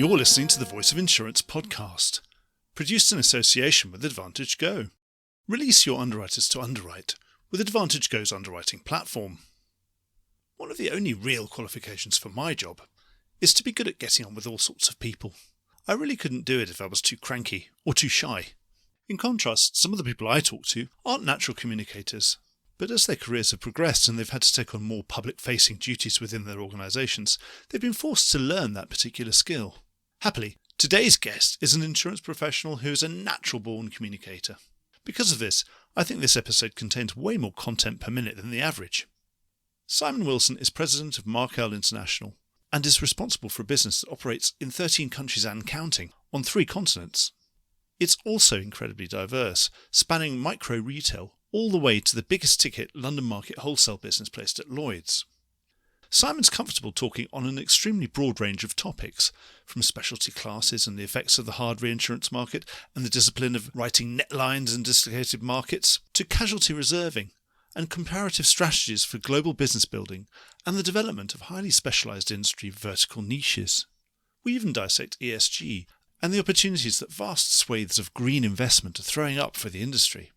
You're listening to the Voice of Insurance podcast, produced in association with Advantage Go. Release your underwriters to underwrite with Advantage Go's underwriting platform. One of the only real qualifications for my job is to be good at getting on with all sorts of people. I really couldn't do it if I was too cranky or too shy. In contrast, some of the people I talk to aren't natural communicators, but as their careers have progressed and they've had to take on more public-facing duties within their organisations, they've been forced to learn that particular skill. Happily, today's guest is an insurance professional who is a natural-born communicator. Because of this, I think this episode contains way more content per minute than the average. Simon Wilson is President of Markel International and is responsible for a business that operates in 13 countries and counting on 3 continents. It's also incredibly diverse, spanning micro-retail all the way to the biggest ticket London market wholesale business placed at Lloyd's. Simon's comfortable talking on an extremely broad range of topics, from specialty classes and the effects of the hard reinsurance market and the discipline of writing net lines and dislocated markets, to casualty reserving and comparative strategies for global business building and the development of highly specialised industry vertical niches. We even dissect ESG and the opportunities that vast swathes of green investment are throwing up for the industry.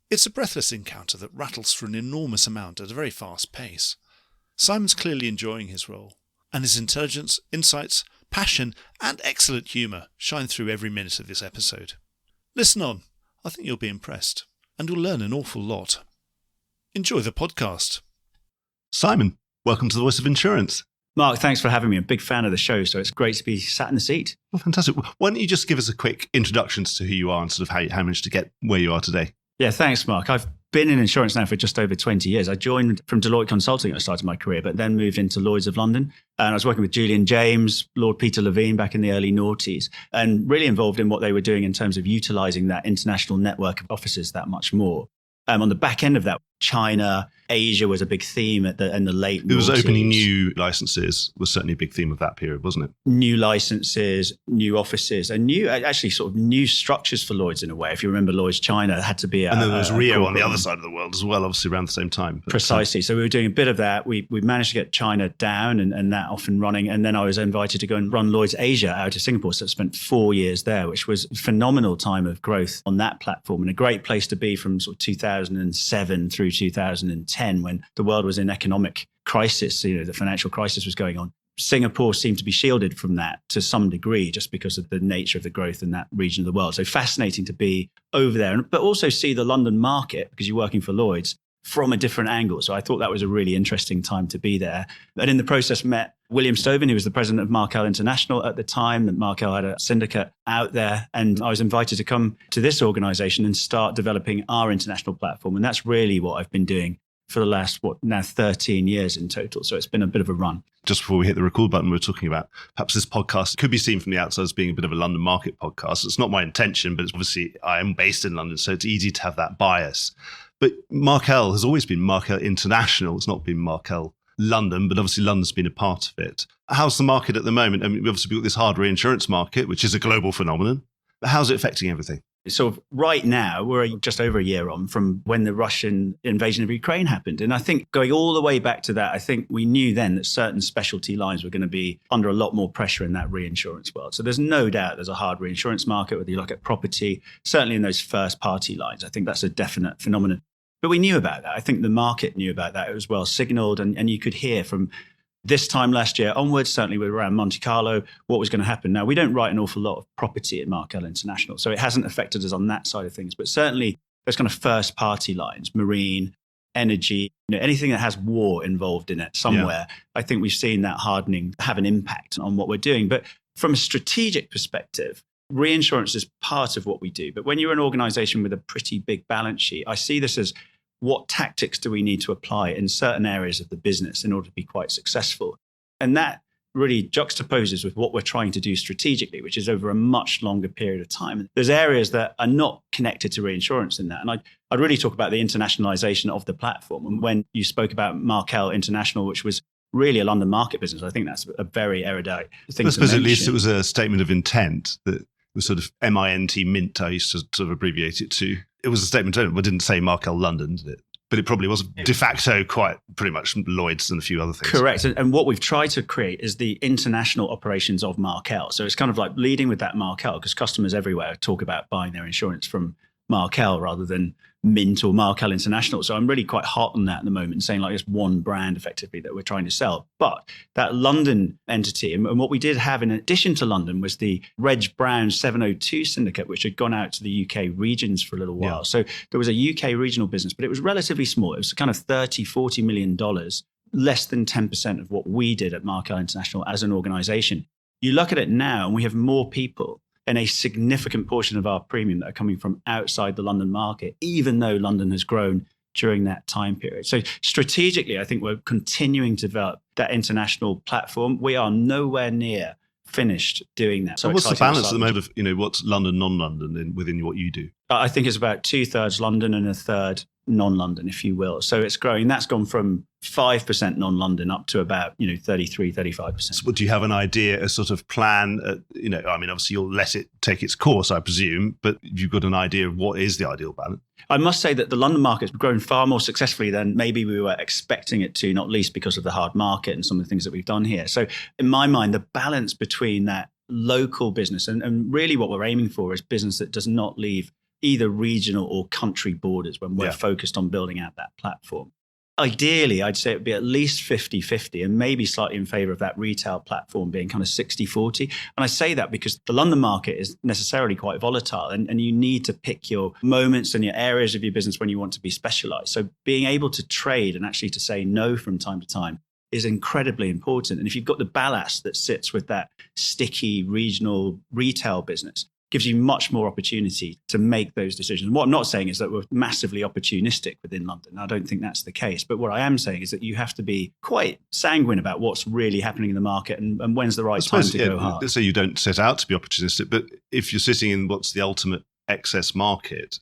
It's a breathless encounter that rattles through an enormous amount at a very fast pace. Simon's clearly enjoying his role, and his intelligence, insights, passion, and excellent humour shine through every minute of this episode. Listen on, I think you'll be impressed, and you'll learn an awful lot. Enjoy the podcast. Simon, welcome to the Voice of Insurance. Mark, thanks for having me. I'm a big fan of the show, so it's great to be sat in the seat. Well, fantastic. Why don't you just give us a quick introduction to who you are and sort of how you managed to get where you are today? Yeah, thanks, Mark. I've been in insurance now for just over 20 years. I joined from Deloitte Consulting. I started my career, but then moved into Lloyd's of London. And I was working with Julian James, Lord Peter Levine back in the early noughties, and really involved in what they were doing in terms of utilising that international network of offices that much more. On the back end of that, China, Asia was a big theme in the late noughties. It was opening new licenses was certainly a big theme of that period, wasn't it? New licenses, new offices, and new structures for Lloyd's in a way. If you remember Lloyd's China, it had to be and then there was Rio on the other side of the world as well, obviously around the same time. Precisely. So we were doing a bit of that. We managed to get China down and that off and running. And then I was invited to go and run Lloyd's Asia out of Singapore. So I spent 4 years there, which was a phenomenal time of growth on that platform and a great place to be from sort of 2007 through 2010 when the world was in economic crisis. The financial crisis was going on. Singapore seemed to be shielded from that to some degree just because of the nature of the growth in that region of the world. So fascinating to be over there, but also see the London market, because you're working for Lloyd's, from a different angle. So I thought that was a really interesting time to be there. And in the process met William Stovin, who was the president of Markel International at the time. That Markel had a syndicate out there. And I was invited to come to this organization and start developing our international platform. And that's really what I've been doing for the last, 13 years in total. So it's been a bit of a run. Just before we hit the record button, we were talking about perhaps this podcast could be seen from the outside as being a bit of a London market podcast. It's not my intention, but it's obviously I am based in London, so it's easy to have that bias. But Markel has always been Markel International. It's not been Markel London, but obviously London's been a part of it. How's the market at the moment? I mean, we've obviously got this hard reinsurance market, which is a global phenomenon. But how's it affecting everything? So right now, we're just over a year on from when the Russian invasion of Ukraine happened. And I think going all the way back to that, I think we knew then that certain specialty lines were going to be under a lot more pressure in that reinsurance world. So there's no doubt there's a hard reinsurance market, whether you look at property, certainly in those first party lines. I think that's a definite phenomenon. But we knew about that. I think the market knew about that. It was well signaled. And you could hear from this time last year onwards, certainly with around Monte Carlo, what was going to happen. Now, we don't write an awful lot of property at Markel International, so it hasn't affected us on that side of things. But certainly those kind of first party lines, marine, energy, anything that has war involved in it somewhere, I think we've seen that hardening have an impact on what we're doing. But from a strategic perspective, reinsurance is part of what we do. But when you're an organization with a pretty big balance sheet, I see this as what tactics do we need to apply in certain areas of the business in order to be quite successful? And that really juxtaposes with what we're trying to do strategically, which is over a much longer period of time. There's areas that are not connected to reinsurance in that. And I'd really talk about the internationalization of the platform. And when you spoke about Markel International, which was really a London market business, I think that's a very erudite thing to mention. I suppose at least it was a statement of intent that was sort of MINT, Mint, I used to sort of abbreviate it to. It was a statement, but it didn't say Markel London, did it? But it probably was de facto quite pretty much Lloyd's and a few other things. Correct. And what we've tried to create is the international operations of Markel. So it's kind of like leading with that Markel, because customers everywhere talk about buying their insurance from Markel rather than Mint or Markel International. So I'm really quite hot on that at the moment, saying like it's one brand effectively that we're trying to sell. But that London entity, and what we did have in addition to London was the Reg Brown 702 syndicate, which had gone out to the UK regions for a little while. Yeah. So there was a UK regional business, but it was relatively small. It was kind of $30-40 million, less than 10% of what we did at Markel International as an organization. You look at it now and we have more people and a significant portion of our premium that are coming from outside the London market, even though London has grown during that time period. So strategically, I think we're continuing to develop that international platform. We are nowhere near finished doing that. So what's the balance at the moment of, what's London, non-London within what you do? I think it's about 2/3 London and 1/3 non-London, if you will. So it's growing. That's gone from 5% non-London up to about 33-35%. So do you have an idea, a sort of plan? Obviously you'll let it take its course, I presume, but you've got an idea of what is the ideal balance? I must say that the London market's grown far more successfully than maybe we were expecting it to, not least because of the hard market and some of the things that we've done here. So in my mind, the balance between that local business and really what we're aiming for is business that does not leave either regional or country borders when we're focused on building out that platform. Ideally, I'd say it would be at least 50-50 and maybe slightly in favor of that retail platform being kind of 60-40. And I say that because the London market is necessarily quite volatile and you need to pick your moments and your areas of your business when you want to be specialized. So being able to trade and actually to say no from time to time is incredibly important. And if you've got the ballast that sits with that sticky regional retail business, gives you much more opportunity to make those decisions. What I'm not saying is that we're massively opportunistic within London. I don't think that's the case. But what I am saying is that you have to be quite sanguine about what's really happening in the market and when's the right time to go hard. Let's say you don't set out to be opportunistic, but if you're sitting in what's the ultimate excess market,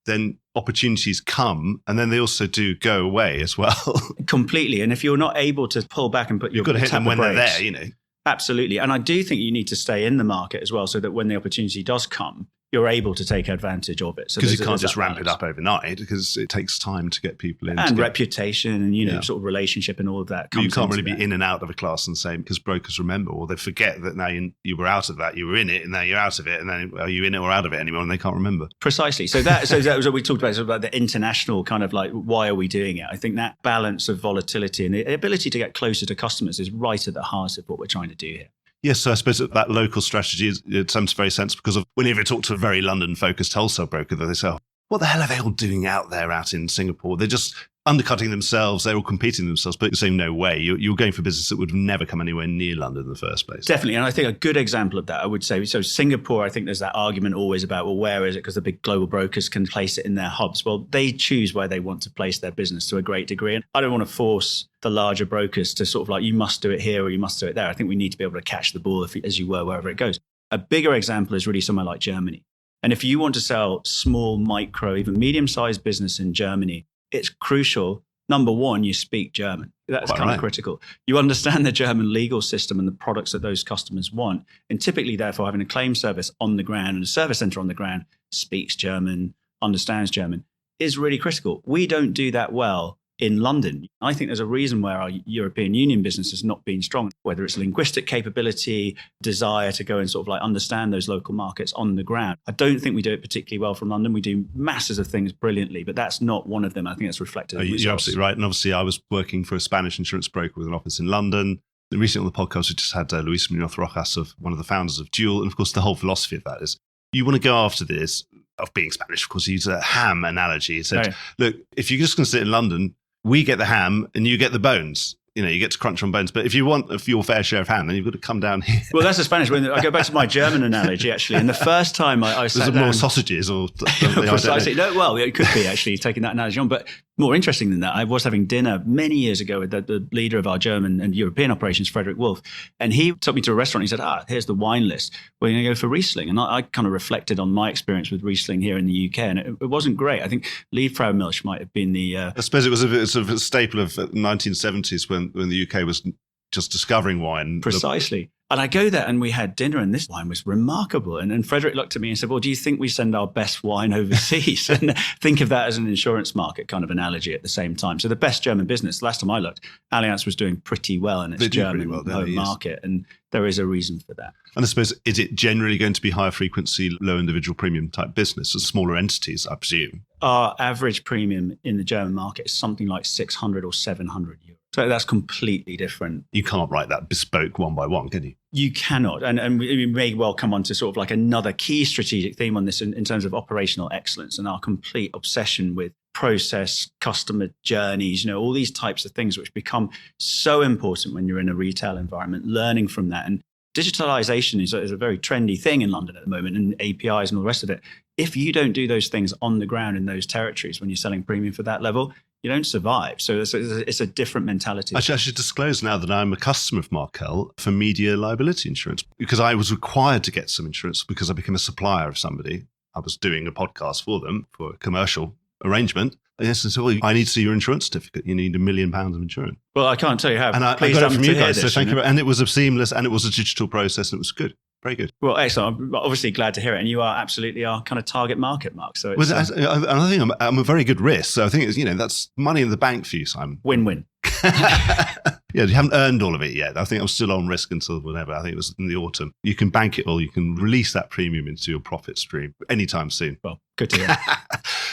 then opportunities come and then they also do go away as well. Completely. And if you're not able to pull back and put your You've got to hit them when they're there, Absolutely. And I do think you need to stay in the market as well so that when the opportunity does come, you're able to take advantage of it. Because you can't just ramp it up overnight because it takes time to get people in. And reputation and, sort of relationship and all of that. You can't really be in and out of a class and say, because brokers remember, or they forget that now you were out of that, you were in it and now you're out of it. And then are you in it or out of it anymore? And they can't remember. Precisely. So that was what we talked about the international kind of like, why are we doing it? I think that balance of volatility and the ability to get closer to customers is right at the heart of what we're trying to do here. Yes, so I suppose that local strategy it sounds very sensible because whenever you talk to a very London-focused wholesale broker, they say, what the hell are they all doing out there out in Singapore? They're just undercutting themselves. They're all competing themselves, but you're saying no way. You're going for business that would have never come anywhere near London in the first place. Definitely. And I think a good example of that, I would say, so Singapore, I think there's that argument always about, well, where is it? Because the big global brokers can place it in their hubs. Well, they choose where they want to place their business to a great degree. And I don't want to force the larger brokers to sort of like, you must do it here or you must do it there. I think we need to be able to catch the ball as you were, wherever it goes. A bigger example is really somewhere like Germany. And if you want to sell small, micro, even medium-sized business in Germany, it's crucial. Number one, you speak German. That's kind of critical. You understand the German legal system and the products that those customers want. And typically, therefore, having a claim service on the ground and a service center on the ground speaks German, understands German, is really critical. We don't do that well in London. I think there's a reason where our European Union business has not been strong, whether it's linguistic capability, desire to go and sort of like understand those local markets on the ground. I don't think we do it particularly well from London. We do masses of things brilliantly, but that's not one of them. I think that's reflected. You're absolutely right. And obviously I was working for a Spanish insurance broker with an office in London. Recently on the podcast, we just had Luis Munoz Rojas, one of the founders of Dual. And of course, the whole philosophy of that is you want to go after this, of being Spanish, of course, he used a ham analogy. He said, look, if you're just going to sit in London, we get the ham and you get the bones. You get to crunch on bones. But if you want your fair share of ham, then you've got to come down here. Well, that's the Spanish. When I go back to my German analogy, actually, and the first time I sat down... more sausages or... Precisely. No, well, it could be actually taking that analogy on. But more interesting than that, I was having dinner many years ago with the leader of our German and European operations, Frederick Wolf, and he took me to a restaurant. He said, here's the wine list. We're going to go for Riesling. And I kind of reflected on my experience with Riesling here in the UK, and it wasn't great. I think Liebfraumilch might have been the... I suppose it was sort of a staple of the 1970s when the UK was just discovering wine. Precisely. And I go there and we had dinner and this wine was remarkable. And Frederick looked at me and said, well, do you think we send our best wine overseas? And think of that as an insurance market kind of analogy at the same time. So the best German business, last time I looked, Allianz was doing pretty well in its German home market. And there is a reason for that. And I suppose, is it generally going to be higher frequency, low individual premium type business, or smaller entities, I presume? Our average premium in the German market is something like 600 or 700 euros. So that's completely different. You can't write that bespoke one by one, can you? You cannot. And we may well come on to sort of like another key strategic theme on this in terms of operational excellence and our complete obsession with process, customer journeys, all these types of things which become so important when you're in a retail environment, learning from that. And digitalization is a very trendy thing in London at the moment, and APIs and all the rest of it. If you don't do those things on the ground in those territories when you're selling premium for that level, you don't survive. So it's a different mentality. Actually, I should disclose now that I'm a customer of Markel for media liability insurance, because I was required to get some insurance because I became a supplier of somebody. I was doing a podcast for them for a commercial arrangement. And yes, and so, well, I need to see your insurance certificate. You need £1 million of insurance. Well, I can't tell you how. And I got it from you guys, so thank you. And it was a seamless, and it was a digital process, and it was good. Very good. Well, excellent. I'm obviously glad to hear it. And you are absolutely our kind of target market, Mark. So it's, I think I'm a very good risk. So I think it's, that's money in the bank for you, Simon. Win-win. Yeah, you haven't earned all of it yet. I think I'm still on risk until whenever. I think it was in the autumn. You can bank it all. You can release that premium into your profit stream anytime soon. Well, good to hear.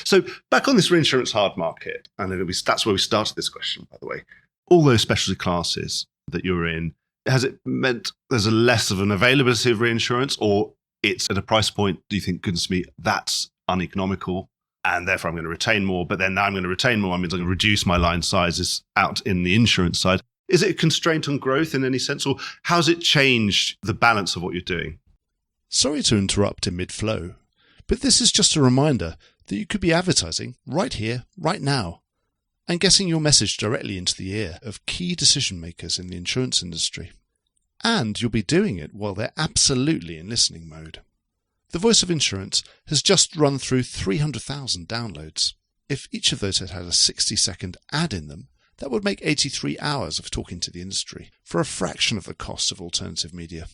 So back on this reinsurance hard market, and that's where we started this question, by the way. All those specialty classes that you're in, has it meant there's a less of an availability of reinsurance, or it's at a price point, do you think, goodness me, that's uneconomical, and therefore I'm going to retain more, but then now I'm going to retain more, I mean, I'm going to reduce my line sizes out in the insurance side. Is it a constraint on growth in any sense, or how's it changed the balance of what you're doing? Sorry to interrupt in mid-flow, but this is just a reminder that you could be advertising right here, right now, and getting your message directly into the ear of key decision makers in the insurance industry. And you'll be doing it while they're absolutely in listening mode. The Voice of Insurance has just run through 300,000 downloads. If each of those had a 60-second ad in them, that would make 83 hours of talking to the industry for a fraction of the cost of alternative media.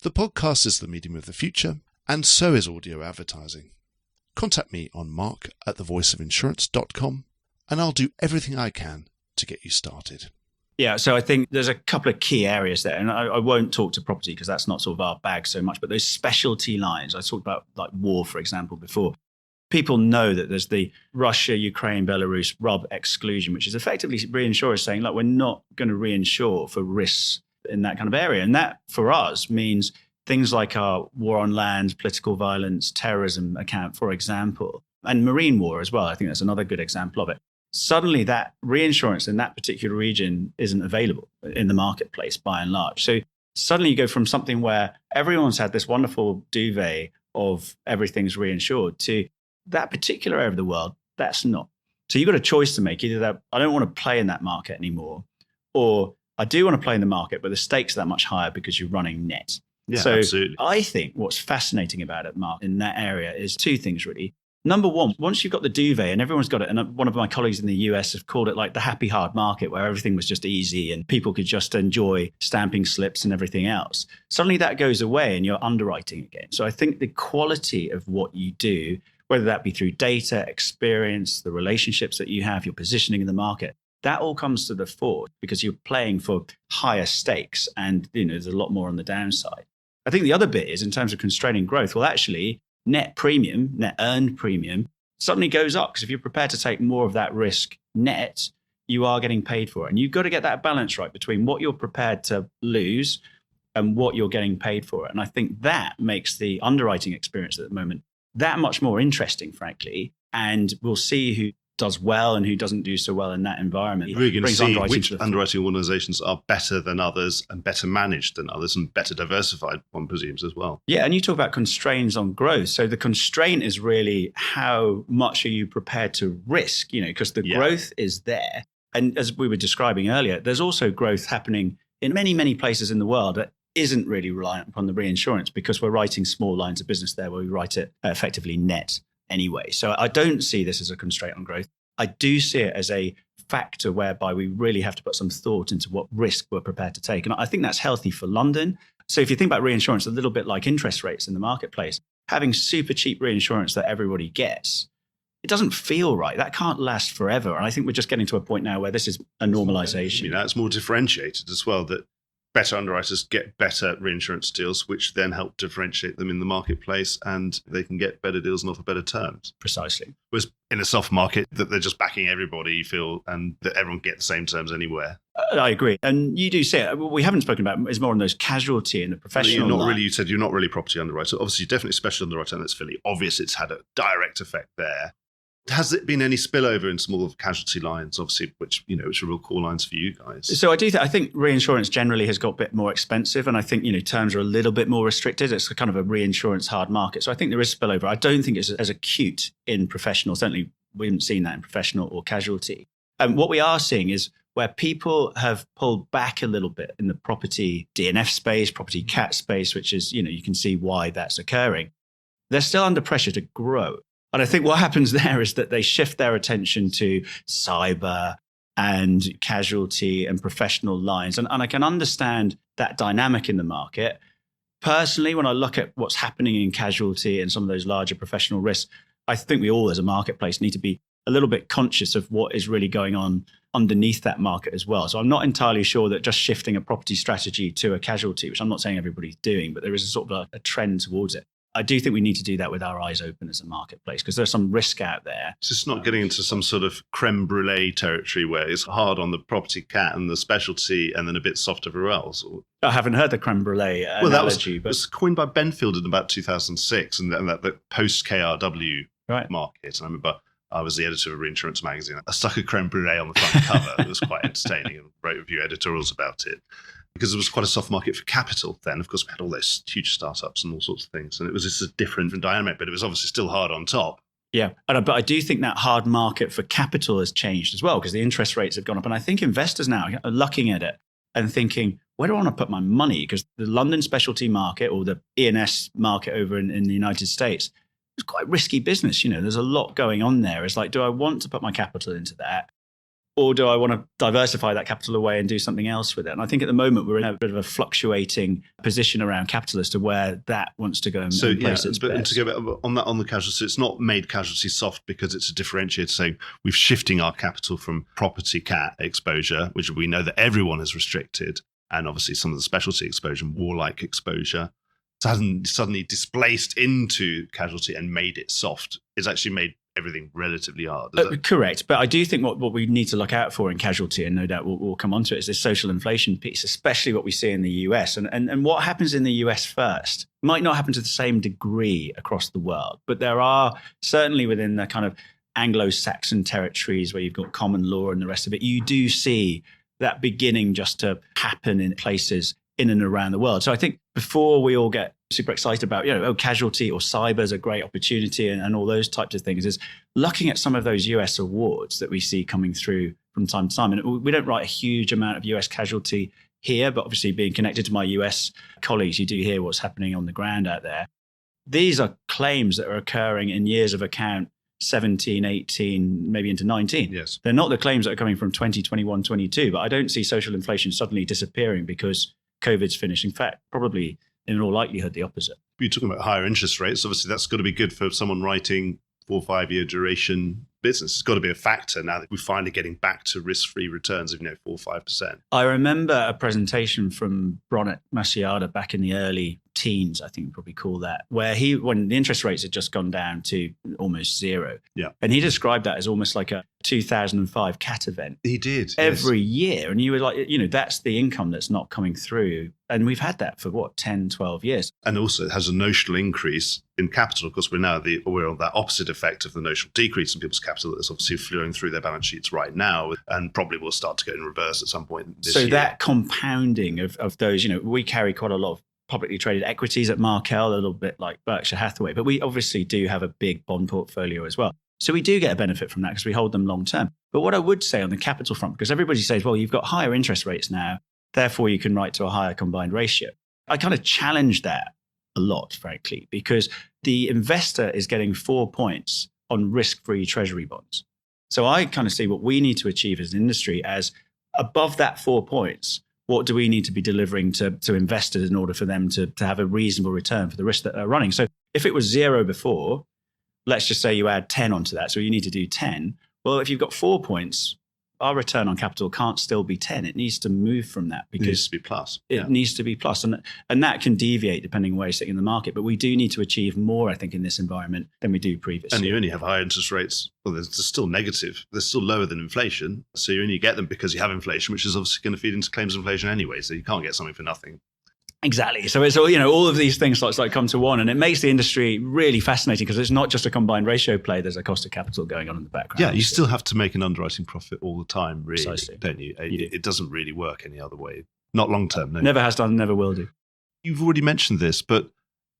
The podcast is the medium of the future, and so is audio advertising. Contact me on mark@thevoiceofinsurance.com, and I'll do everything I can to get you started. Yeah, so I think there's a couple of key areas there, and I won't talk to property because that's not sort of our bag so much, but those specialty lines, I talked about like war, for example, before. People know that there's the Russia, Ukraine, Belarus RUB exclusion, which is effectively reinsurers saying, look, we're not going to reinsure for risks in that kind of area. And that, for us, means things like our war on land, political violence, terrorism account, for example, and marine war as well. I think that's another good example of it. Suddenly that reinsurance in that particular region isn't available in the marketplace by and large. So suddenly you go from something where everyone's had this wonderful duvet of everything's reinsured to that particular area of the world, that's not. So you've got a choice to make. Either that I don't want to play in that market anymore, or I do want to play in the market, but the stakes are that much higher because you're running net. Yeah, so absolutely. I think what's fascinating about it, Mark, in that area is two things, really. Number one, once you've got the duvet and everyone's got it, and one of my colleagues in the US have called it like the happy hard market where everything was just easy and people could just enjoy stamping slips and everything else. Suddenly that goes away and you're underwriting again. So I think the quality of what you do, whether that be through data, experience, the relationships that you have, your positioning in the market, that all comes to the fore because you're playing for higher stakes and there's a lot more on the downside. I think the other bit is in terms of constraining growth, well, actually, net premium, net earned premium, suddenly goes up because if you're prepared to take more of that risk net, you are getting paid for it. And you've got to get that balance right between what you're prepared to lose and what you're getting paid for it. And I think that makes the underwriting experience at the moment that much more interesting, frankly. And we'll see who does well and who doesn't do so well in that environment. We're going to see which underwriting organizations are better than others and better managed than others and better diversified, one presumes, as well. Yeah, and you talk about constraints on growth. So the constraint is really how much are you prepared to risk, because the growth is there. And as we were describing earlier, there's also growth happening in many, many places in the world that isn't really reliant upon the reinsurance because we're writing small lines of business there where we write it effectively net anyway. So I don't see this as a constraint on growth. I do see it as a factor whereby we really have to put some thought into what risk we're prepared to take. And I think that's healthy for London. So if you think about reinsurance, a little bit like interest rates in the marketplace, having super cheap reinsurance that everybody gets, it doesn't feel right. That can't last forever. And I think we're just getting to a point now where this is a normalization. It's more differentiated as well, that better underwriters get better reinsurance deals, which then help differentiate them in the marketplace, and they can get better deals and offer better terms. Precisely. Whereas in a soft market, that they're just backing everybody, you feel, and that everyone get the same terms anywhere. I agree. And you do say it. What we haven't spoken about is more on those casualty and the professional line. You said you're not really property underwriter. Obviously, you're definitely special underwriter, and it's fairly obvious it's had a direct effect there. Has it been any spillover in small casualty lines, obviously, which are real core lines for you guys? So I think reinsurance generally has got a bit more expensive, and I think, terms are a little bit more restricted. It's kind of a reinsurance hard market. So I think there is spillover. I don't think it's as acute in professional. Certainly, we haven't seen that in professional or casualty. And what we are seeing is where people have pulled back a little bit in the property DNF space, property cat space, which is, you can see why that's occurring. They're still under pressure to grow. And I think what happens there is that they shift their attention to cyber and casualty and professional lines. And I can understand that dynamic in the market. Personally, when I look at what's happening in casualty and some of those larger professional risks, I think we all as a marketplace need to be a little bit conscious of what is really going on underneath that market as well. So I'm not entirely sure that just shifting a property strategy to a casualty, which I'm not saying everybody's doing, but there is a sort of a trend towards it. I do think we need to do that with our eyes open as a marketplace, because there's some risk out there. It's just not getting into some sort of creme brulee territory where it's hard on the property cat and the specialty and then a bit soft everywhere else. I haven't heard the creme brulee analogy. That was coined by Benfield in about 2006 and that the post-KRW market. And I remember I was the editor of Reinsurance Magazine. I stuck a creme brulee on the front cover. It was quite entertaining and wrote a few editorials about it. Because it was quite a soft market for capital then. Of course, we had all those huge startups and all sorts of things. And it was just a different dynamic, but it was obviously still hard on top. Yeah, but I do think that hard market for capital has changed as well, because the interest rates have gone up. And I think investors now are looking at it and thinking, where do I want to put my money? Because the London specialty market or the E&S market over in the United States is quite risky business. There's a lot going on there. It's like, do I want to put my capital into that? Or do I want to diversify that capital away and do something else with it? And I think at the moment we're in a bit of a fluctuating position around capital as to where that wants to go and place its bets. And to go back on the casualty, it's not made casualty soft because it's a differentiator. So we're shifting our capital from property cat exposure, which we know that everyone has restricted, and obviously some of the specialty exposure, warlike exposure, hasn't suddenly displaced into casualty and made it soft. It's actually made everything relatively hard. Correct. But I do think what we need to look out for in casualty, and no doubt we'll come on to it, is this social inflation piece, especially what we see in the US. And what happens in the US first might not happen to the same degree across the world, but there are certainly within the kind of Anglo-Saxon territories where you've got common law and the rest of it, you do see that beginning just to happen in places in and around the world. So I think before we all get super excited about, casualty or cyber is a great opportunity and all those types of things, is looking at some of those US awards that we see coming through from time to time. And we don't write a huge amount of US casualty here, but obviously being connected to my US colleagues, you do hear what's happening on the ground out there. These are claims that are occurring in years of account 17, 18, maybe into 19. Yes. They're not the claims that are coming from 20, 21, 22, but I don't see social inflation suddenly disappearing because COVID's finished. In fact, probably in all likelihood, the opposite. You're talking about higher interest rates. Obviously, that's got to be good for someone writing 4 or 5 year duration business. It's got to be a factor now that we're finally getting back to risk-free returns of 4 or 5%. I remember a presentation from Bronnet Maciada back in the early teens, I think we'd probably call that, where when the interest rates had just gone down to almost zero. Yeah. And he described that as almost like a 2005 cat event. He did. Every year. And you were like, that's the income that's not coming through. And we've had that for 10, 12 years. And also it has a notional increase in capital. Of course, we're on that opposite effect of the notional decrease in people's capital that's obviously flowing through their balance sheets right now, and probably will start to go in reverse at some point this year. So that compounding of those, we carry quite a lot of publicly traded equities at Markel, a little bit like Berkshire Hathaway, but we obviously do have a big bond portfolio as well. So we do get a benefit from that because we hold them long term. But what I would say on the capital front, because everybody says, well, you've got higher interest rates now, therefore you can write to a higher combined ratio. I kind of challenge that a lot, frankly, because the investor is getting 4 points on risk-free treasury bonds. So I kind of see what we need to achieve as an industry as above that 4 points. What do we need to be delivering to investors in order for them to have a reasonable return for the risk that they're running? So if it was 0 before, let's just say you add 10 onto that. So you need to do 10. Well, if you've got 4 points, our return on capital can't still be 10. It needs to move from that because it needs to be plus. It needs to be plus. And that can deviate depending on where you're sitting in the market. But we do need to achieve more, I think, in this environment than we do previously. And you only have high interest rates. Well, they're still negative. They're still lower than inflation. So you only get them because you have inflation, which is obviously going to feed into claims inflation anyway. So you can't get something for nothing. Exactly. So it's all, all of these things like come to one, and it makes the industry really fascinating because it's not just a combined ratio play. There's a cost of capital going on in the background. Yeah, you still have to make an underwriting profit all the time, really, Precisely. don't you? It doesn't really work any other way. Not long term, no. Never has done, never will do. You've already mentioned this, but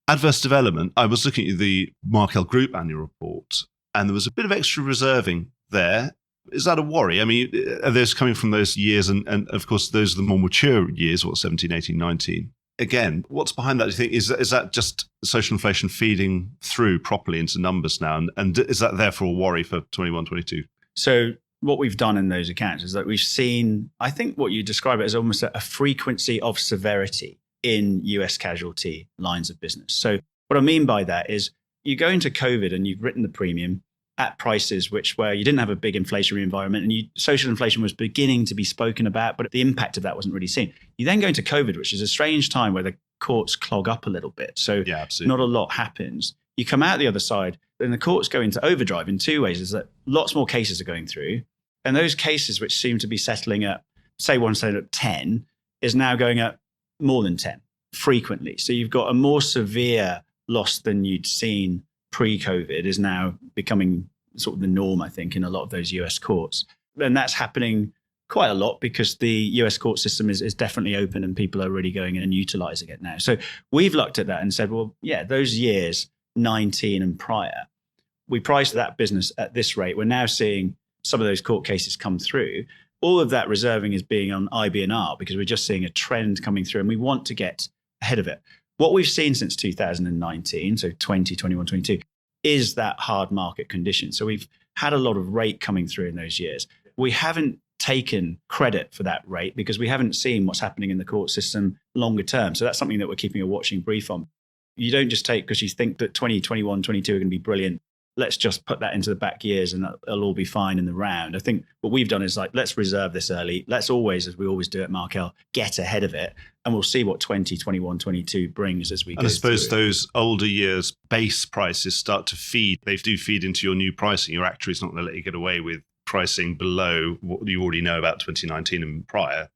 adverse development, I was looking at the Markel Group annual report, and there was a bit of extra reserving there. Is that a worry? I mean, are those coming from those years? And of course, those are the more mature years, 17, 18, 19. Again, what's behind that? Do you think is that just social inflation feeding through properly into numbers now? And is that therefore a worry for 21, 22? So what we've done in those accounts is that we've seen, I think what you describe it as almost a frequency of severity in US casualty lines of business. So what I mean by that is you go into COVID and you've written the premium at prices where you didn't have a big inflationary environment, and social inflation was beginning to be spoken about, but the impact of that wasn't really seen. You then go into COVID, which is a strange time where the courts clog up a little bit. So not a lot happens. You come out the other side, and the courts go into overdrive in two ways. Is that lots more cases are going through, and those cases which seem to be settling at, say one settled at 10, is now going at more than 10 frequently. So you've got a more severe loss than you'd seen pre-COVID is now becoming sort of the norm, I think, in a lot of those US courts. And that's happening quite a lot because the US court system is definitely open and people are really going in and utilizing it now. So we've looked at that and said, well, yeah, those years, 19 and prior, we priced that business at this rate. We're now seeing some of those court cases come through. All of that reserving is being on IBNR because we're just seeing a trend coming through and we want to get ahead of it. What we've seen since 2019, so 20, 21, 22, is that hard market condition. So we've had a lot of rate coming through in those years. We haven't taken credit for that rate because we haven't seen what's happening in the court system longer term. So that's something that we're keeping a watching brief on. You don't just take because you think that 20, 21, 22 are going to be brilliant. Let's just put that into the back years and it'll all be fine in the round. I think what we've done is let's reserve this early. Let's always, as we always do at Markel, get ahead of it. And we'll see what 20, 21, 22 brings as we go. And I suppose those older years base prices start to feed. They do feed into your new pricing. Your actuary's not going to let you get away with pricing below what you already know about 2019 and prior.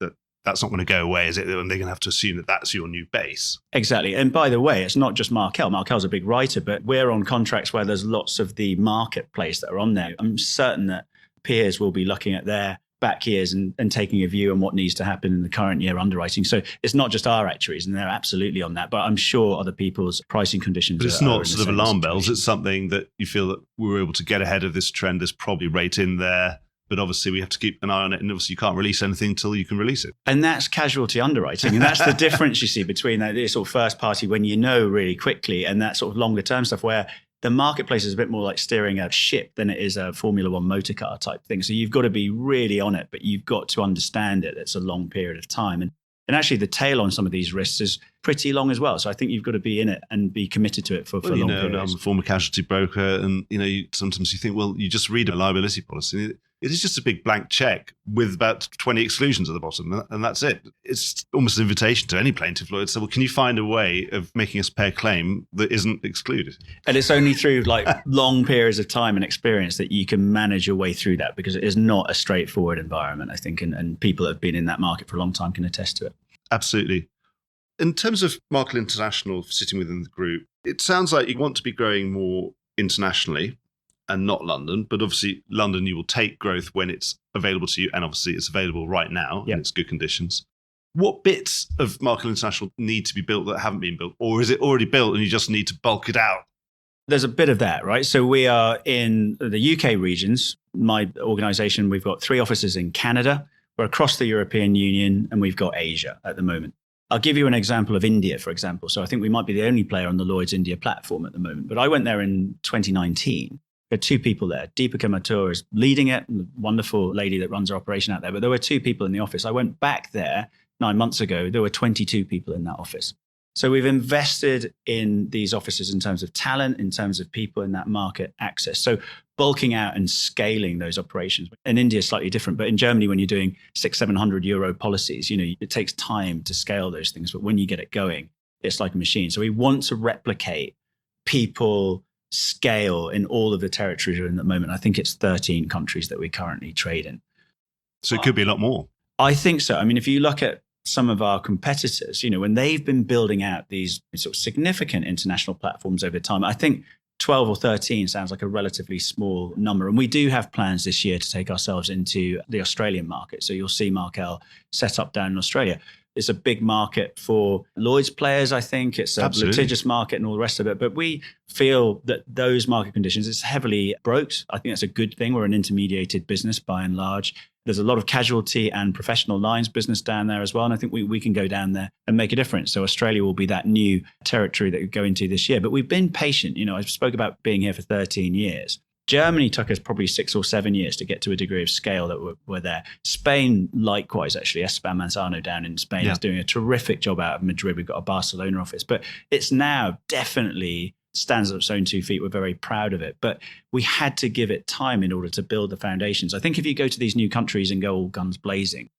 That's not going to go away, is it? And they're going to have to assume that that's your new base. Exactly. And by the way, it's not just Markel. Markel's a big writer, but we're on contracts where there's lots of the marketplace that are on there. I'm certain that peers will be looking at their back years and taking a view on what needs to happen in the current year underwriting. So it's not just our actuaries, and they're absolutely on that. But I'm sure other people's pricing conditions But it's not sort of alarm bells. It's something that you feel that we were able to get ahead of this trend. There's probably rate in there. But obviously, we have to keep an eye on it. And obviously, you can't release anything until you can release it. And that's casualty underwriting. And that's the difference you see between that sort of first party when you know really quickly and that sort of longer term stuff where the marketplace is a bit more like steering a ship than it is a Formula One motor car type thing. So you've got to be really on it, but you've got to understand it. It's a long period of time. And actually, the tail on some of these risks is pretty long as well. So I think you've got to be in it and be committed to it for long periods. I'm a former casualty broker, and sometimes you think, well, you just read a liability policy. It is just a big blank check with about 20 exclusions at the bottom, and that's it. It's almost an invitation to any plaintiff lawyer to say, well, can you find a way of making us pay a claim that isn't excluded? And it's only through long periods of time and experience that you can manage your way through that, because it is not a straightforward environment, I think, and people that have been in that market for a long time can attest to it. Absolutely. In terms of Markel International sitting within the group, it sounds like you want to be growing more internationally and not London, but obviously London you will take growth when it's available to you, and obviously it's available right now in its good conditions. What bits of Markel International need to be built that haven't been built, or is it already built and you just need to bulk it out? There's a bit of that, right? So we are in the UK regions. My organisation, we've got 3 offices in Canada, we're across the European Union, and we've got Asia at the moment. I'll give you an example of India, for example. So I think we might be the only player on the Lloyd's India platform at the moment, but I went there in 2019. There are 2 people there. Deepika Mathur is leading it, the wonderful lady that runs our operation out there. But there were 2 people in the office. I went back there 9 months ago. There were 22 people in that office. So we've invested in these offices in terms of talent, in terms of people in that market access. So bulking out and scaling those operations. In India, slightly different. But in Germany, when you're doing 600-700 euro policies, it takes time to scale those things. But when you get it going, it's like a machine. So we want to replicate people, scale in all of the territories we're in at the moment. I think it's 13 countries that we currently trade in. So it could be a lot more. I think so. I mean, if you look at some of our competitors, when they've been building out these sort of significant international platforms over time, I think 12 or 13 sounds like a relatively small number. And we do have plans this year to take ourselves into the Australian market. So you'll see Markel set up down in Australia. It's a big market for Lloyd's players, I think. It's a litigious market and all the rest of it. But we feel that those market conditions, it's heavily broked. I think that's a good thing. We're an intermediated business by and large. There's a lot of casualty and professional lines business down there as well. And I think we can go down there and make a difference. So Australia will be that new territory that we go into this year. But we've been patient. I spoke about being here for 13 years. Germany took us probably 6 or 7 years to get to a degree of scale that we're there. Spain, likewise, actually. Esteban Manzano down in Spain is doing a terrific job out of Madrid. We've got a Barcelona office. But it's now definitely stands on its own 2 feet. We're very proud of it. But we had to give it time in order to build the foundations. I think if you go to these new countries and go all guns blazing,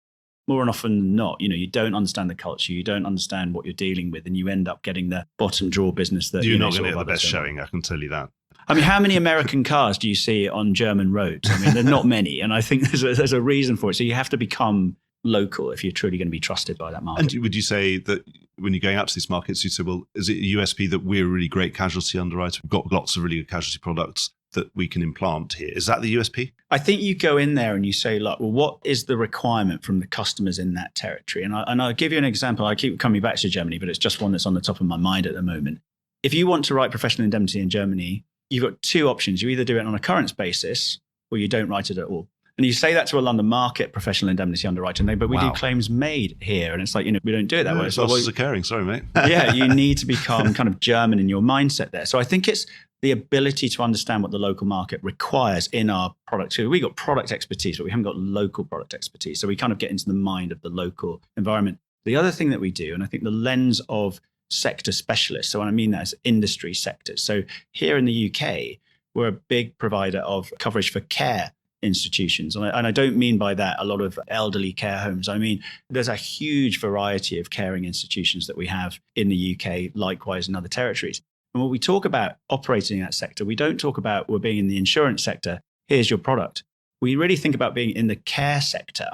more often than not, you don't understand the culture, you don't understand what you're dealing with, and you end up getting the bottom drawer business that you're not going to get the best showing, I can tell you that. I mean, how many American cars do you see on German roads? I mean, there are not many. And I think there's a reason for it. So you have to become local if you're truly going to be trusted by that market. And would you say that when you're going out to these markets, you say, well, is it a USP that we're a really great casualty underwriter? We've got lots of really good casualty products that we can implant here. Is that the USP? I think you go in there and you say, look, well, what is the requirement from the customers in that territory? And I'll give you an example. I keep coming back to Germany, but it's just one that's on the top of my mind at the moment. If you want to write professional indemnity in Germany, you've got 2 options. You either do it on a occurrence basis or you don't write it at all. And you say that to a London market professional indemnity underwriter, but we do claims made here. And it's like, we don't do it that way. So losses occurring. Sorry, mate. Yeah, you need to become kind of German in your mindset there. So I think it's the ability to understand what the local market requires in our product. So we've got product expertise, but we haven't got local product expertise. So we kind of get into the mind of the local environment. The other thing that we do, and I think the lens of sector specialists. So what I mean that is industry sectors. So here in the UK, we're a big provider of coverage for care institutions. And I don't mean by that a lot of elderly care homes. I mean, there's a huge variety of caring institutions that we have in the UK, likewise in other territories. And when we talk about operating in that sector, we don't talk about we're being in the insurance sector, here's your product. We really think about being in the care sector.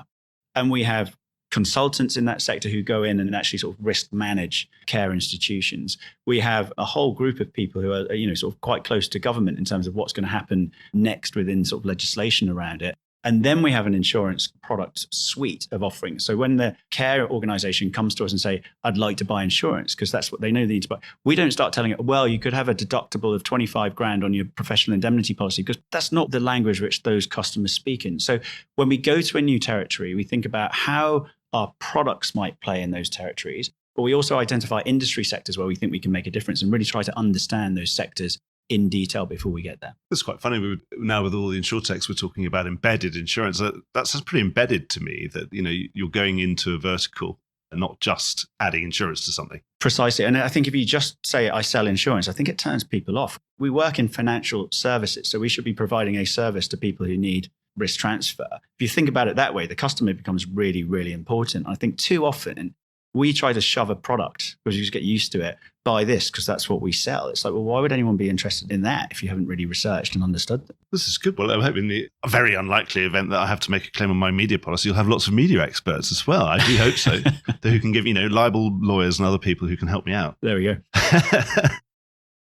And we have consultants in that sector who go in and actually sort of risk manage care institutions. We have a whole group of people who are, sort of quite close to government in terms of what's going to happen next within sort of legislation around it. And then we have an insurance product suite of offerings. So when the care organization comes to us and say, I'd like to buy insurance, because that's what they know they need to buy, we don't start telling it, well, you could have a deductible of 25 grand on your professional indemnity policy, because that's not the language which those customers speak in. So when we go to a new territory, we think about how our products might play in those territories, but we also identify industry sectors where we think we can make a difference and really try to understand those sectors in detail before we get there. That's quite funny. Now with all the insurtechs, we're talking about embedded insurance. That sounds pretty embedded to me, that you're going into a vertical and not just adding insurance to something. Precisely. And I think if you just say, I sell insurance, I think it turns people off. We work in financial services, so we should be providing a service to people who need risk transfer. If you think about it that way, the customer becomes really, really important. I think too often we try to shove a product because you just get used to it. Buy this because that's what we sell. It's like, well, why would anyone be interested in that if you haven't really researched and understood them? This is good. Well, I'm hoping the very unlikely event that I have to make a claim on my media policy, you'll have lots of media experts as well. I do hope so. Who can give, libel lawyers and other people who can help me out. There we go.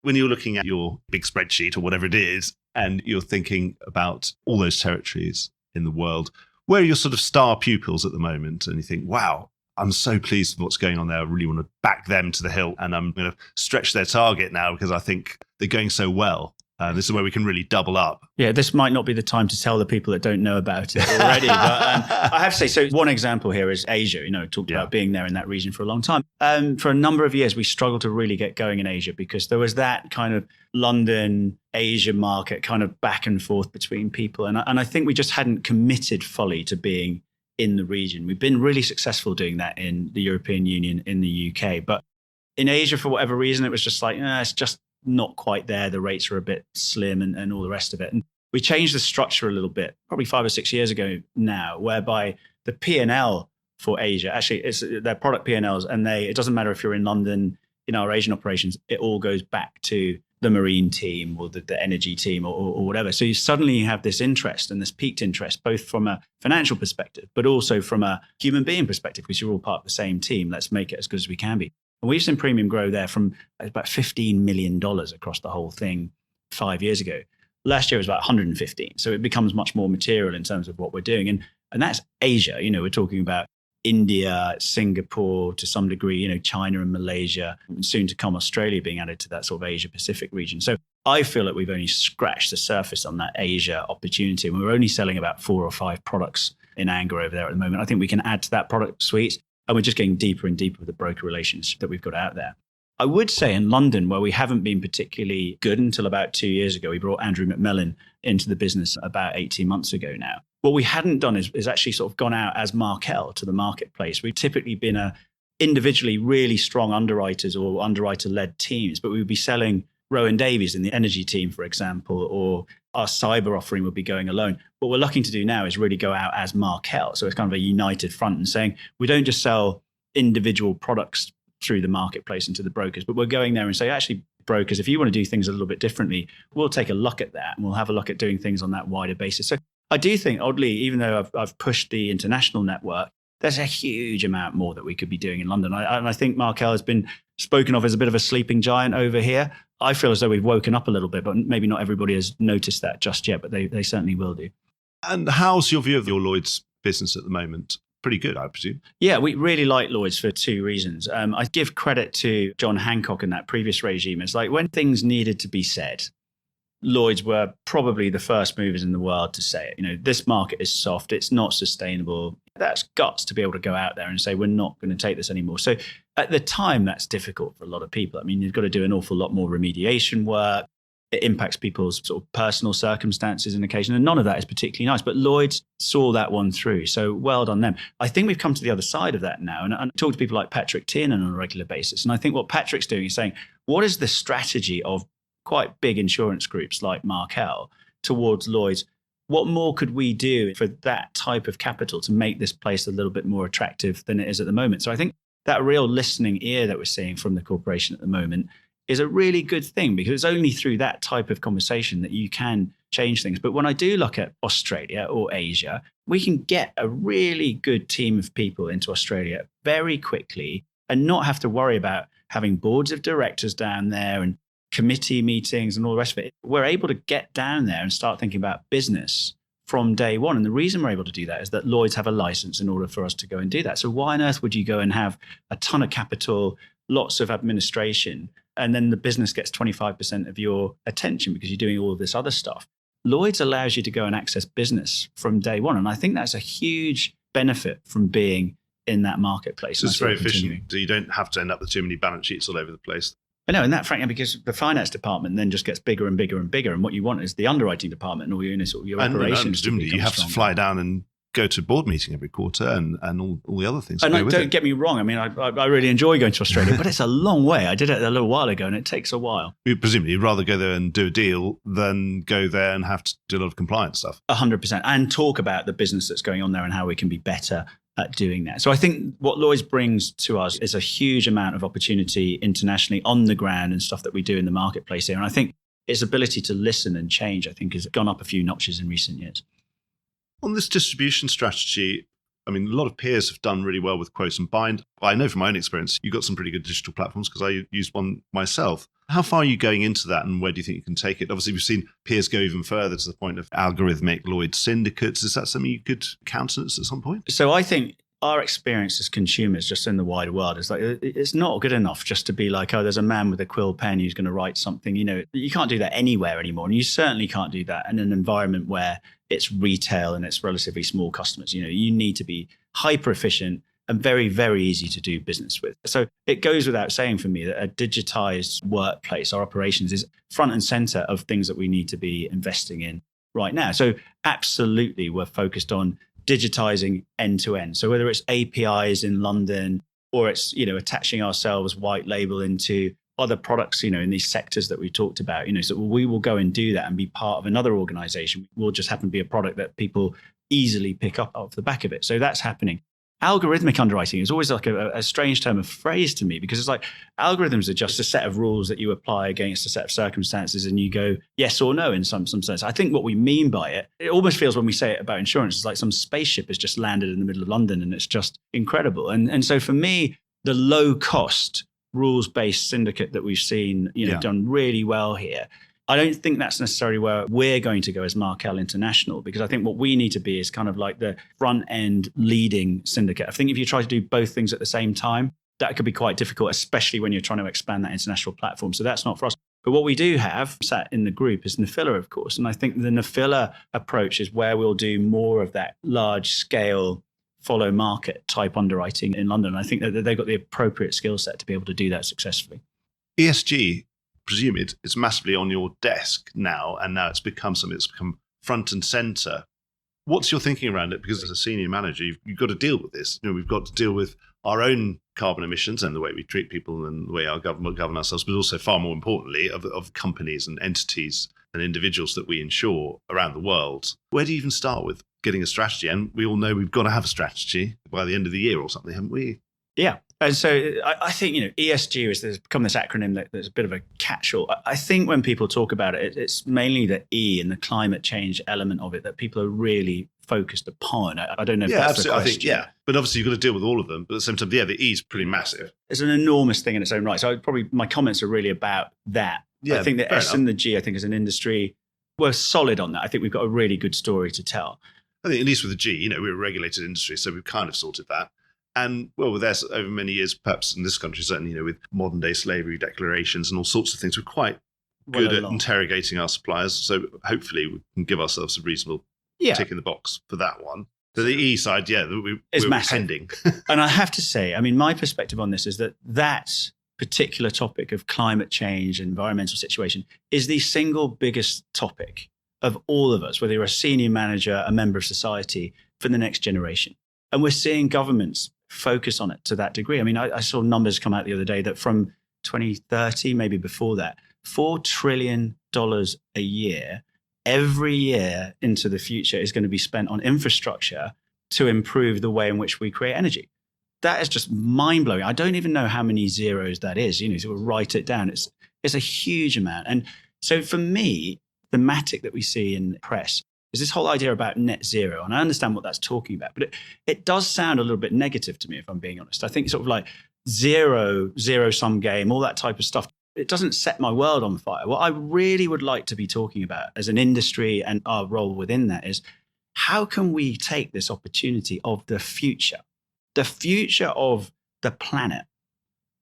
When you're looking at your big spreadsheet or whatever it is, and you're thinking about all those territories in the world, where are your sort of star pupils at the moment? And you think, wow, I'm so pleased with what's going on there. I really want to back them to the hill, and I'm going to stretch their target now because I think they're going so well. This is where we can really double up. Yeah, this might not be the time to tell the people that don't know about it already. But I have to say, so one example here is Asia. Talked about being there in that region for a long time. For a number of years, we struggled to really get going in Asia because there was that kind of London, Asia market kind of back and forth between people. And I think we just hadn't committed fully to being in the region. We've been really successful doing that in the European Union, in the UK. But in Asia, for whatever reason, it was just like, it's just not quite there. The rates are a bit slim and all the rest of it. And we changed the structure a little bit, probably 5 or 6 years ago now, whereby the P&L for Asia, actually, it's their product P&Ls, and it doesn't matter if you're in London, in our Asian operations, it all goes back to the marine team or the energy team or whatever. So you suddenly have this interest and this peaked interest, both from a financial perspective, but also from a human being perspective, because you're all part of the same team. Let's make it as good as we can be. And we've seen premium grow there from about $15 million across the whole thing 5 years ago. Last year was about 115. So it becomes much more material in terms of what we're doing. And that's Asia. We're talking about India, Singapore, to some degree, China and Malaysia, and soon to come Australia being added to that sort of Asia Pacific region. So I feel that we've only scratched the surface on that Asia opportunity. And we're only selling about 4 or 5 products in anger over there at the moment. I think we can add to that product suite. And we're just getting deeper and deeper with the broker relations that we've got out there. I would say in London, where we haven't been particularly good until about 2 years ago, we brought Andrew McMillan into the business about 18 months ago now. What we hadn't done is actually sort of gone out as Markel to the marketplace. We've typically been individually really strong underwriters or underwriter-led teams, but we would be selling Rowan Davies in the energy team, for example, or our cyber offering would be going alone. What we're looking to do now is really go out as Markel. So it's kind of a united front and saying, we don't just sell individual products through the marketplace and to the brokers, but we're going there and say, actually, brokers, if you want to do things a little bit differently, we'll take a look at that and we'll have a look at doing things on that wider basis. So I do think, oddly, even though I've pushed the international network, there's a huge amount more that we could be doing in London. And I think Markel has been spoken of as a bit of a sleeping giant over here. I feel as though we've woken up a little bit, but maybe not everybody has noticed that just yet, but they certainly will do. And how's your view of your Lloyd's business at the moment? Pretty good, I presume. Yeah, we really like Lloyd's for 2 reasons. I give credit to John Hancock and that previous regime. It's like when things needed to be said, Lloyd's were probably the first movers in the world to say it. This market is soft. It's not sustainable. That's guts to be able to go out there and say, we're not going to take this anymore. So at the time, that's difficult for a lot of people. I mean, you've got to do an awful lot more remediation work. It impacts people's sort of personal circumstances and occasion. And none of that is particularly nice. But Lloyd's saw that one through. So well done them. I think we've come to the other side of that now. And I talk to people like Patrick Tiernan on a regular basis. And I think what Patrick's doing is saying, what is the strategy of quite big insurance groups like Markel towards Lloyd's? What more could we do for that type of capital to make this place a little bit more attractive than it is at the moment? So I think that real listening ear that we're seeing from the corporation at the moment is a really good thing, because it's only through that type of conversation that you can change things. But when I do look at Australia or Asia, we can get a really good team of people into Australia very quickly and not have to worry about having boards of directors down there and committee meetings and all the rest of it. We're able to get down there and start thinking about business from day one. And the reason we're able to do that is that Lloyd's have a license in order for us to go and do that. So why on earth would you go and have a ton of capital, lots of administration, and then the business gets 25% of your attention because you're doing all of this other stuff? Lloyd's allows you to go and access business from day one. And I think that's a huge benefit from being in that marketplace. So it's very efficient. You don't have to end up with too many balance sheets all over the place. I know, and that frankly, because the finance department then just gets bigger and bigger and bigger. And what you want is the underwriting department and all your operations. And you have to fly down and go to a board meeting every quarter and all the other things. And don't get me wrong. I mean, I really enjoy going to Australia, but it's a long way. I did it a little while ago and it takes a while. Presumably, you'd rather go there and do a deal than go there and have to do a lot of compliance stuff. 100%. And talk about the business that's going on there and how we can be better at doing that. So I think what Lloyd's brings to us is a huge amount of opportunity internationally on the ground and stuff that we do in the marketplace here. And I think its ability to listen and change, I think, has gone up a few notches in recent years. On this distribution strategy, I mean, a lot of peers have done really well with Quote and Bind. I know from my own experience, you've got some pretty good digital platforms because I use one myself. How far are you going into that and where do you think you can take it? Obviously, we've seen peers go even further to the point of algorithmic Lloyd syndicates. Is that something you could countenance at some point? So I think our experience as consumers just in the wider world is like, it's not good enough just to be like, oh, there's a man with a quill pen who's going to write something. You can't do that anywhere anymore. And you certainly can't do that in an environment where it's retail and it's relatively small customers. You need to be hyper efficient and very, very easy to do business with. So it goes without saying for me that a digitized workplace, our operations, is front and center of things that we need to be investing in right now. So absolutely, we're focused on digitizing end to end. So whether it's APIs in London or it's, attaching ourselves white label into other products, in these sectors that we talked about, so we will go and do that and be part of another organization. We'll just happen to be a product that people easily pick up off the back of it. So that's happening. Algorithmic underwriting is always like a strange term of phrase to me, because it's like algorithms are just a set of rules that you apply against a set of circumstances and you go yes or no in some sense. I think what we mean by it almost feels when we say it about insurance, it's like some spaceship has just landed in the middle of London and it's just incredible. And so for me, the low cost rules-based syndicate that we've seen done really well here, I don't think that's necessarily where we're going to go as Markel International, because I think what we need to be is kind of like the front end leading syndicate. I think if you try to do both things at the same time, that could be quite difficult, especially when you're trying to expand that international platform. So that's not for us. But what we do have sat in the group is Nafila, of course. And I think the Nafila approach is where we'll do more of that large scale follow market type underwriting in London. I think that they've got the appropriate skill set to be able to do that successfully. ESG, presume it's massively on your desk now, and now it's become something that's become front and center. What's your thinking around it? Because as a senior manager, you've got to deal with this. We've got to deal with our own carbon emissions and the way we treat people and the way our government govern ourselves, but also far more importantly of companies and entities and individuals that we insure around the world. Where do you even start with getting a strategy? And we all know we've got to have a strategy by the end of the year or something, haven't we? Yeah. And so I think, ESG has become this acronym that's a bit of a catch-all. I think when people talk about it, it's mainly the E and the climate change element of it that people are really focused upon. I don't know if that's the question. I think, but obviously you've got to deal with all of them. But at the same time, the E is pretty massive. It's an enormous thing in its own right. So my comments are really about that. Yeah, I think the S and the G, I think as an industry, we're solid on that. I think we've got a really good story to tell. I think at least with the G, we're a regulated industry, so we've kind of sorted that. And well, with us over many years, perhaps in this country, certainly, with modern day slavery declarations and all sorts of things, we're quite good at interrogating our suppliers. So hopefully we can give ourselves a reasonable tick in the box for that one. So the E side, we're pending. And I have to say, my perspective on this is that particular topic of climate change and environmental situation is the single biggest topic of all of us, whether you're a senior manager, a member of society, for the next generation. And we're seeing governments focus on it to that degree. I saw numbers come out the other day that from 2030, maybe before that, $4 trillion a year, every year into the future is going to be spent on infrastructure to improve the way in which we create energy. That is just mind-blowing. I don't even know how many zeros that is. So we'll write it down. It's a huge amount. And so for me, the thematic that we see in the press is this whole idea about net zero. And I understand what that's talking about, but it does sound a little bit negative to me, if I'm being honest. I think sort of like zero-sum game, all that type of stuff, it doesn't set my world on fire. What I really would like to be talking about as an industry and our role within that is how can we take this opportunity of the future of the planet,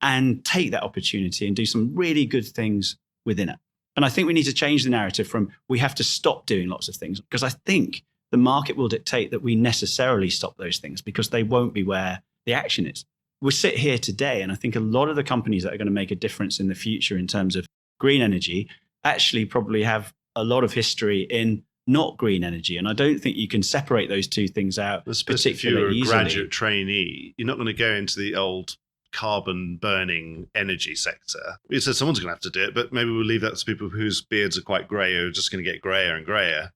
and take that opportunity and do some really good things within it. And I think we need to change the narrative from we have to stop doing lots of things, because I think the market will dictate that we necessarily stop those things because they won't be where the action is. We sit here today, and I think a lot of the companies that are going to make a difference in the future in terms of green energy actually probably have a lot of history in not green energy. And I don't think you can separate those two things out particularly if you're a easily. Graduate trainee, you're not going to go into the old carbon burning energy sector. We said someone's going to have to do it, but maybe we'll leave that to people whose beards are quite grey, who are just going to get greyer and greyer.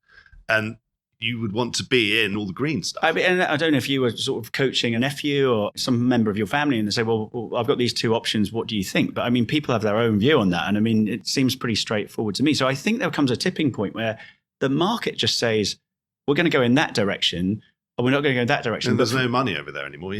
And you would want to be in all the green stuff. And I don't know if you were sort of coaching a nephew or some member of your family and they say, well, I've got these two options. What do you think? But people have their own view on that. And it seems pretty straightforward to me. So I think there comes a tipping point where the market just says, we're going to go in that direction, or we're not going to go in that direction. And there's no money over there anymore,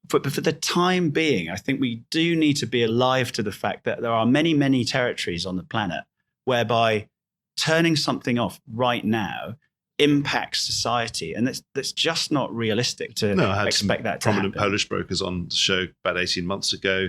But for the time being, I think we do need to be alive to the fact that there are many, many territories on the planet whereby turning something off right now impact society. And that's just not realistic to expect that to happen. Prominent Polish brokers on the show about 18 months ago.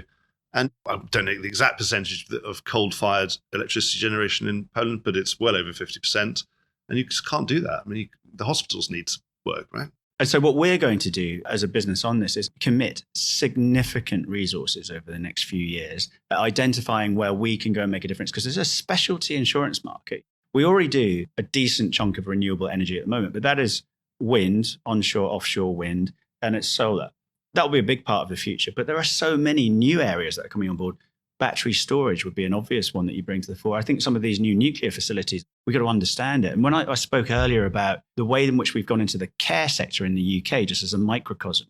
And I don't know the exact percentage of coal-fired electricity generation in Poland, but it's well over 50%. And you just can't do that. I mean, the hospitals need to work, right? And so what we're going to do as a business on this is commit significant resources over the next few years at identifying where we can go and make a difference, because there's a specialty insurance market. We already do a decent chunk of renewable energy at the moment, but that is wind, onshore, offshore wind, and it's solar. That'll be a big part of the future. But there are so many new areas that are coming on board. Battery storage would be an obvious one that you bring to the fore. I think some of these new nuclear facilities, we've got to understand it. And when I spoke earlier about the way in which we've gone into the care sector in the UK, just as a microcosm,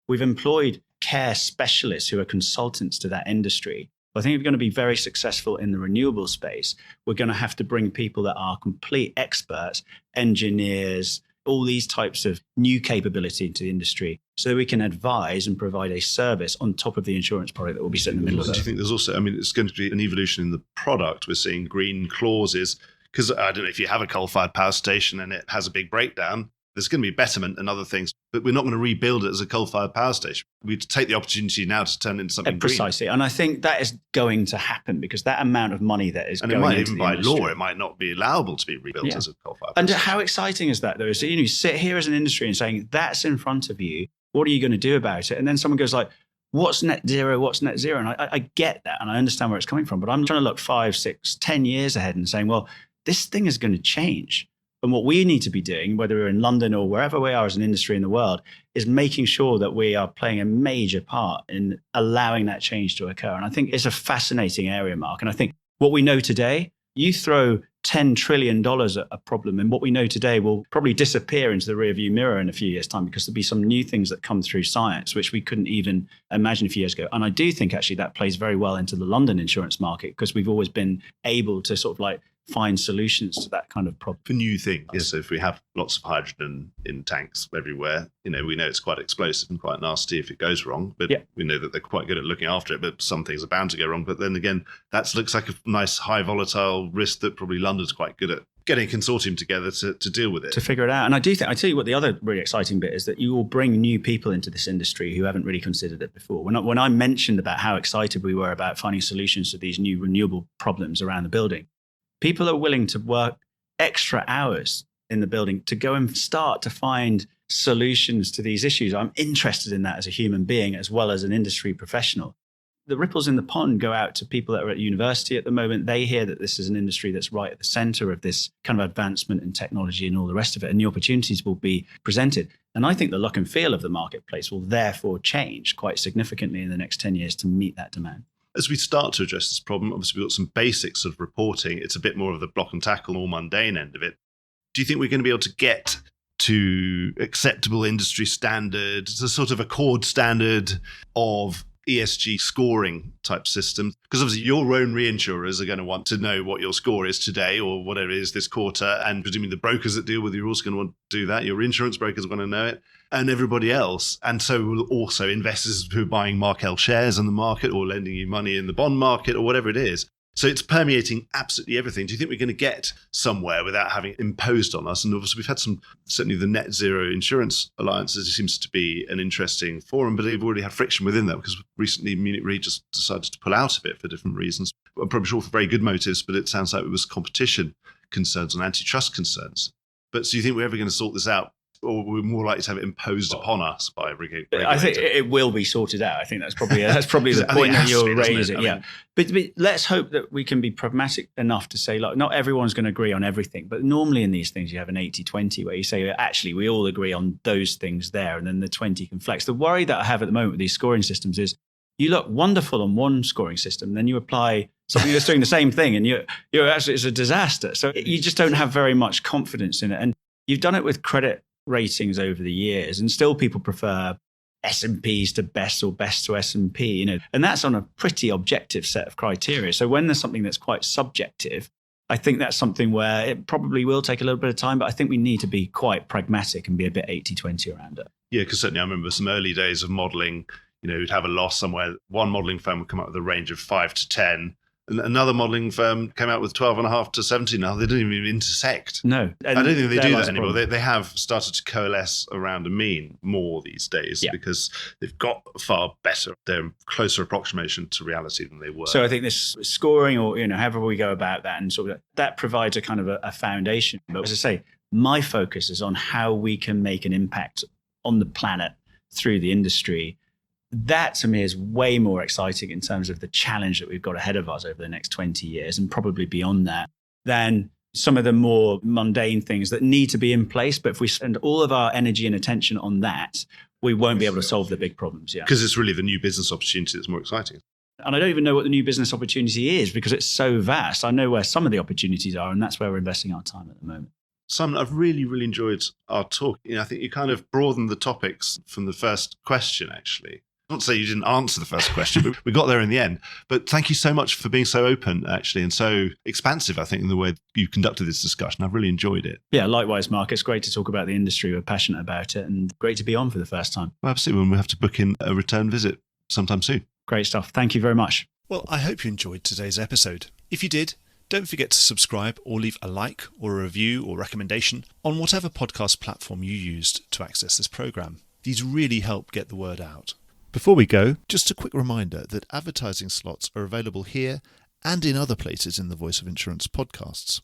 we've employed care specialists who are consultants to that industry. I think if we're going to be very successful in the renewable space, we're going to have to bring people that are complete experts, engineers, all these types of new capability into the industry, so that we can advise and provide a service on top of the insurance product that will be set in the middle of it. Do you think there's also, I mean, it's going to be an evolution in the product. We're seeing green clauses, because I don't know if you have a coal-fired power station and it has a big breakdown, there's going to be betterment and other things, but we're not going to rebuild it as a coal-fired power station. We take the opportunity now to turn it into something precisely. green. And I think that is going to happen, because that amount of money that is going into the industry. And it might even by law, it might not be allowable to be rebuilt as a coal-fired power And station. how exciting is that, though? So you sit here as an industry and saying, that's in front of you. What are you going to do about it? And then someone goes like, what's net zero? What's net zero? And I get that, and I understand where it's coming from. But I'm trying to look 5, 6, 10 years ahead and saying, well, this thing is going to change. And what we need to be doing, whether we're in London or wherever we are as an industry in the world, is making sure that we are playing a major part in allowing that change to occur. And I think it's a fascinating area, Mark. And I think what we know today, you throw $10 trillion at a problem, and what we know today will probably disappear into the rearview mirror in a few years' time, because there'll be some new things that come through science, which we couldn't even imagine a few years ago. And I do think actually that plays very well into the London insurance market, because we've always been able to sort of like find solutions to that kind of problem. For new things. Yes, so if we have lots of hydrogen in tanks everywhere, we know it's quite explosive and quite nasty if it goes wrong, but we know that they're quite good at looking after it, but some things are bound to go wrong. But then again, that looks like a nice high volatile risk that probably London's quite good at getting a consortium together to deal with it. To figure it out. And I tell you what, the other really exciting bit is that you will bring new people into this industry who haven't really considered it before. When I mentioned about how excited we were about finding solutions to these new renewable problems around the building, people are willing to work extra hours in the building to go and start to find solutions to these issues. I'm interested in that as a human being, as well as an industry professional. The ripples in the pond go out to people that are at university at the moment. They hear that this is an industry that's right at the center of this kind of advancement in technology and all the rest of it, and the opportunities will be presented. And I think the look and feel of the marketplace will therefore change quite significantly in the next 10 years to meet that demand. As we start to address this problem, obviously we've got some basics of reporting. It's a bit more of the block and tackle, more mundane end of it. Do you think we're going to be able to get to acceptable industry standards, a sort of accord standard of ESG scoring type systems? Because obviously your own reinsurers are going to want to know what your score is today or whatever it is this quarter. And presumably the brokers that deal with you are also going to want to do that. Your insurance brokers are going to know it, and everybody else. And so will also investors who are buying Markel shares in the market or lending you money in the bond market or whatever it is. So it's permeating absolutely everything. Do you think we're going to get somewhere without having it imposed on us? And obviously we've had certainly the Net Zero Insurance Alliance seems to be an interesting forum, but they've already had friction within that because recently Munich Re just decided to pull out of it for different reasons. I'm probably sure for very good motives, but it sounds like it was competition concerns and antitrust concerns. But so you think we're ever going to sort this out? Or we're more likely to have it imposed upon us by a regulator? I think it will be sorted out. I think that's probably the point that you're raising. Yeah, but let's hope that we can be pragmatic enough to say, look, not everyone's going to agree on everything. But normally in these things, you have an 80-20 where you say, actually, we all agree on those things there, and then the 20 can flex. The worry that I have at the moment with these scoring systems is you look wonderful on one scoring system, then you apply something that's doing the same thing, and you're actually, it's a disaster. So you just don't have very much confidence in it. And you've done it with credit ratings over the years, and still people prefer S&Ps to best or best to S&P, and that's on a pretty objective set of criteria. So when there's something that's quite subjective, I think that's something where it probably will take a little bit of time, but I think we need to be quite pragmatic and be a bit 80-20 around it. Yeah, because certainly I remember some early days of modelling, we'd have a loss somewhere. One modelling firm would come up with a range of 5 to 10, Another modelling firm came out with 12.5 to 70 now. They don't even intersect. No. I don't think they do that anymore. They have started to coalesce around a mean more these days because they've got far better. They're closer approximation to reality than they were. So I think this scoring, or however we go about that, and sort of that provides a kind of a foundation. But as I say, my focus is on how we can make an impact on the planet through the industry. That to me is way more exciting in terms of the challenge that we've got ahead of us over the next 20 years and probably beyond that than some of the more mundane things that need to be in place. But if we spend all of our energy and attention on that, we won't be able to solve the big problems. Yeah, because it's really the new business opportunity that's more exciting. And I don't even know what the new business opportunity is because it's so vast. I know where some of the opportunities are, and that's where we're investing our time at the moment. Simon, I've really, really enjoyed our talk. I think you kind of broadened the topics from the first question, actually. Not to say you didn't answer the first question, but we got there in the end. But thank you so much for being so open, actually, and so expansive, I think, in the way you conducted this discussion. I've really enjoyed it. Yeah, likewise, Mark. It's great to talk about the industry. We're passionate about it and great to be on for the first time. Well, absolutely. We'll have to book in a return visit sometime soon. Great stuff. Thank you very much. Well, I hope you enjoyed today's episode. If you did, don't forget to subscribe or leave a like or a review or recommendation on whatever podcast platform you used to access this program. These really help get the word out. Before we go, just a quick reminder that advertising slots are available here and in other places in the Voice of Insurance podcasts.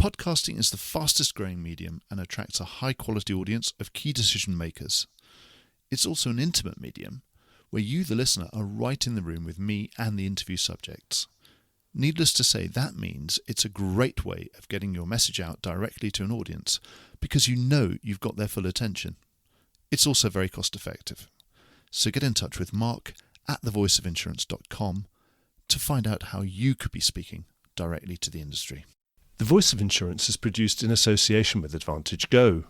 Podcasting is the fastest growing medium and attracts a high quality audience of key decision makers. It's also an intimate medium where you, the listener, are right in the room with me and the interview subjects. Needless to say, that means it's a great way of getting your message out directly to an audience because you know you've got their full attention. It's also very cost effective. So get in touch with Mark at thevoiceofinsurance.com to find out how you could be speaking directly to the industry. The Voice of Insurance is produced in association with Advantage Go.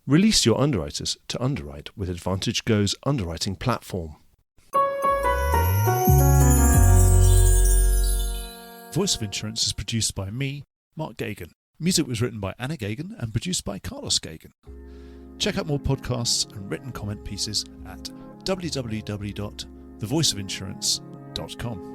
Release your underwriters to underwrite with Advantage Go's underwriting platform. Voice of Insurance is produced by me, Mark Gagan. Music was written by Anna Gagan and produced by Carlos Gagan. Check out more podcasts and written comment pieces at www.thevoiceofinsurance.com.